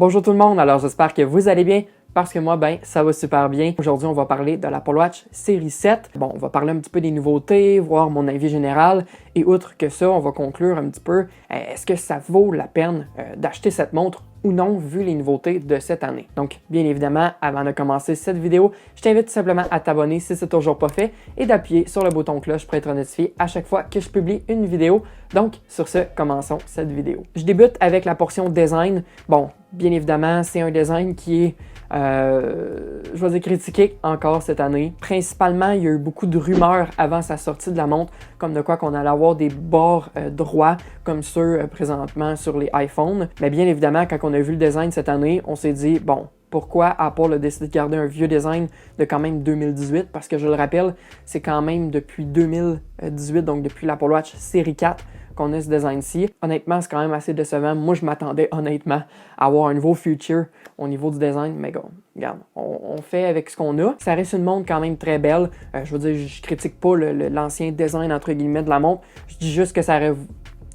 Bonjour tout le monde, alors j'espère que vous allez bien, parce que moi, ça va super bien. Aujourd'hui, on va parler de l'Apple Watch série 7. Bon, on va parler un petit peu des nouveautés, voir mon avis général, et outre que ça, on va conclure un petit peu, est-ce que ça vaut la peine d'acheter cette montre ou non, vu les nouveautés de cette année. Donc, bien évidemment, avant de commencer cette vidéo, je t'invite tout simplement à t'abonner si c'est toujours pas fait et d'appuyer sur le bouton cloche pour être notifié à chaque fois que je publie une vidéo. Donc, sur ce, commençons cette vidéo. Je débute avec la portion design. Bon, bien évidemment, c'est un design qui est, je vais dire, critiqué encore cette année. Principalement, il y a eu beaucoup de rumeurs avant sa sortie de la montre, comme de quoi qu'on allait avoir des bords droits, comme ceux présentement sur les iPhones. Mais bien évidemment, quand on a vu le design cette année, on s'est dit, bon, pourquoi Apple a décidé de garder un vieux design de quand même 2018? Parce que je le rappelle, c'est quand même depuis 2018, donc depuis l'Apple Watch série 4, qu'on a ce design-ci. Honnêtement, c'est quand même assez décevant. Moi, je m'attendais honnêtement à avoir un nouveau feature au niveau du design, mais regarde, on fait avec ce qu'on a. Ça reste une montre quand même très belle. Je veux dire, je critique pas l'ancien design, entre guillemets, de la montre. Je dis juste que ça aurait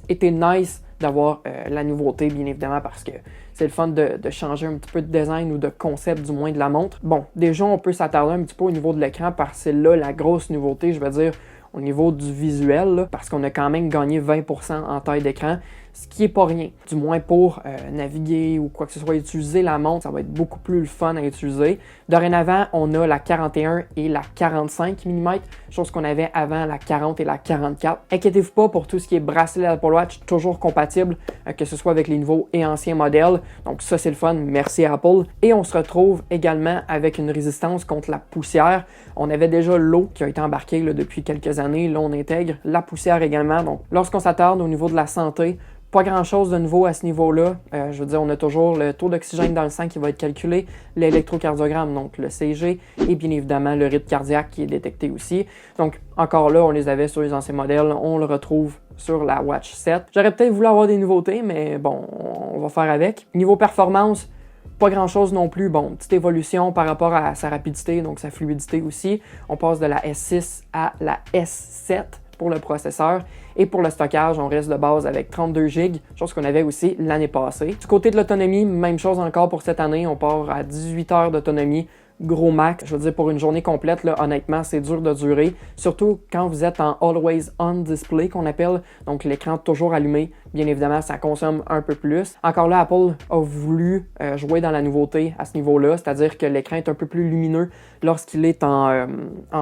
été nice d'avoir la nouveauté, bien évidemment, parce que c'est le fun de changer un petit peu de design ou de concept, du moins, de la montre. Bon, déjà, on peut s'attarder un petit peu au niveau de l'écran, parce que c'est là la grosse nouveauté, je veux dire, au niveau du visuel, là, parce qu'on a quand même gagné 20% en taille d'écran, ce qui est pas rien. Du moins pour naviguer ou quoi que ce soit, utiliser la montre, ça va être beaucoup plus le fun à utiliser. Dorénavant, on a la 41 et la 45 mm, chose qu'on avait avant la 40 et la 44. Inquiétez-vous pas pour tout ce qui est bracelet Apple Watch, toujours compatible, que ce soit avec les nouveaux et anciens modèles. Donc ça, c'est le fun, merci Apple. Et on se retrouve également avec une résistance contre la poussière. On avait déjà l'eau qui a été embarquée là, depuis quelques années. Là, on intègre la poussière également. Donc, lorsqu'on s'attarde au niveau de la santé, pas grand-chose de nouveau à ce niveau-là. Je veux dire, on a toujours le taux d'oxygène dans le sang qui va être calculé, l'électrocardiogramme, donc le CG, et bien évidemment le rythme cardiaque qui est détecté aussi. Donc, encore là, on les avait sur les anciens modèles, on le retrouve sur la Watch 7. J'aurais peut-être voulu avoir des nouveautés, mais bon, on va faire avec. Niveau performance, pas grand-chose non plus. Bon, petite évolution par rapport à sa rapidité, donc sa fluidité aussi. On passe de la S6 à la S7 pour le processeur. Et pour le stockage, on reste de base avec 32 GB, chose qu'on avait aussi l'année passée. Du côté de l'autonomie, même chose encore pour cette année. On part à 18 heures d'autonomie. Gros max, je veux dire, pour une journée complète, là, honnêtement, c'est dur de durer. Surtout quand vous êtes en Always On Display, qu'on appelle, donc l'écran toujours allumé. Bien évidemment, ça consomme un peu plus. Encore là, Apple a voulu jouer dans la nouveauté à ce niveau-là, c'est-à-dire que l'écran est un peu plus lumineux lorsqu'il est en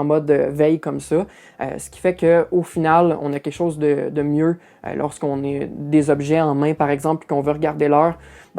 mode veille comme ça. Ce qui fait qu'au final, on a quelque chose de mieux lorsqu'on a des objets en main, par exemple, et qu'on veut regarder l'heure.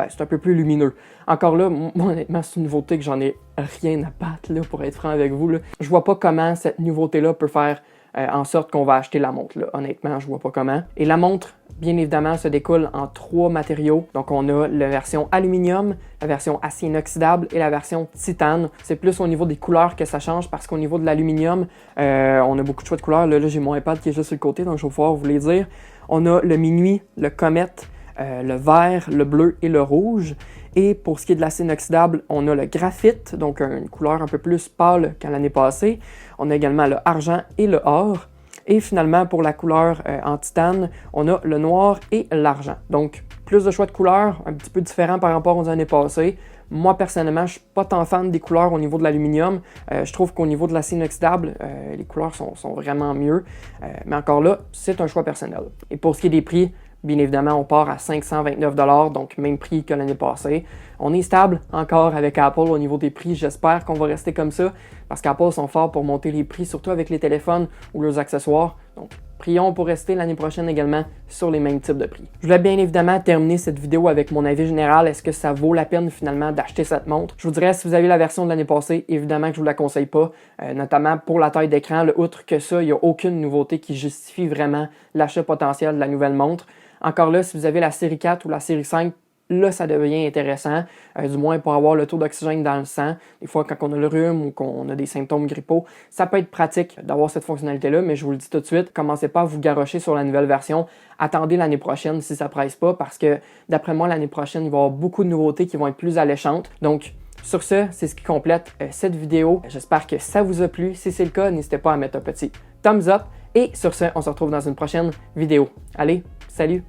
C'est un peu plus lumineux. Encore là, moi, honnêtement, c'est une nouveauté que j'en ai rien à battre, là, pour être franc avec vous. Là. Je vois pas comment cette nouveauté-là peut faire en sorte qu'on va acheter la montre. Là. Honnêtement, je vois pas comment. Et la montre, bien évidemment, se découle en 3 matériaux. Donc, on a la version aluminium, la version acier inoxydable et la version titane. C'est plus au niveau des couleurs que ça change parce qu'au niveau de l'aluminium, on a beaucoup de choix de couleurs. Là, j'ai mon iPad qui est juste sur le côté, donc je vais pouvoir vous les dire. On a le minuit, le comète, le vert, le bleu et le rouge. Et pour ce qui est de l'acier inoxydable, on a le graphite, donc une couleur un peu plus pâle qu'à l'année passée. On a également le argent et le or. Et finalement, pour la couleur en titane, on a le noir et l'argent. Donc, plus de choix de couleurs, un petit peu différent par rapport aux années passées. Moi, personnellement, je ne suis pas tant fan des couleurs au niveau de l'aluminium. Je trouve qu'au niveau de l'acier inoxydable, les couleurs sont vraiment mieux. Mais encore là, c'est un choix personnel. Et pour ce qui est des prix, bien évidemment, on part à 529 $, donc même prix que l'année passée. On est stable encore avec Apple au niveau des prix. J'espère qu'on va rester comme ça parce qu'Apple sont forts pour monter les prix, surtout avec les téléphones ou leurs accessoires. Donc, prions pour rester l'année prochaine également sur les mêmes types de prix. Je voulais bien évidemment terminer cette vidéo avec mon avis général. Est-ce que ça vaut la peine finalement d'acheter cette montre? Je vous dirais, si vous avez la version de l'année passée, évidemment que je ne vous la conseille pas, notamment pour la taille d'écran. Outre que ça, il n'y a aucune nouveauté qui justifie vraiment l'achat potentiel de la nouvelle montre. Encore là, si vous avez la série 4 ou la série 5, là, ça devient intéressant, du moins pour avoir le taux d'oxygène dans le sang. Des fois, quand on a le rhume ou qu'on a des symptômes grippaux, ça peut être pratique d'avoir cette fonctionnalité-là, mais je vous le dis tout de suite, commencez pas à vous garrocher sur la nouvelle version. Attendez l'année prochaine si ça presse pas, parce que d'après moi, l'année prochaine, il va y avoir beaucoup de nouveautés qui vont être plus alléchantes. Donc, sur ce, c'est ce qui complète cette vidéo. J'espère que ça vous a plu. Si c'est le cas, n'hésitez pas à mettre un petit thumbs up. Et sur ce, on se retrouve dans une prochaine vidéo. Allez, salut!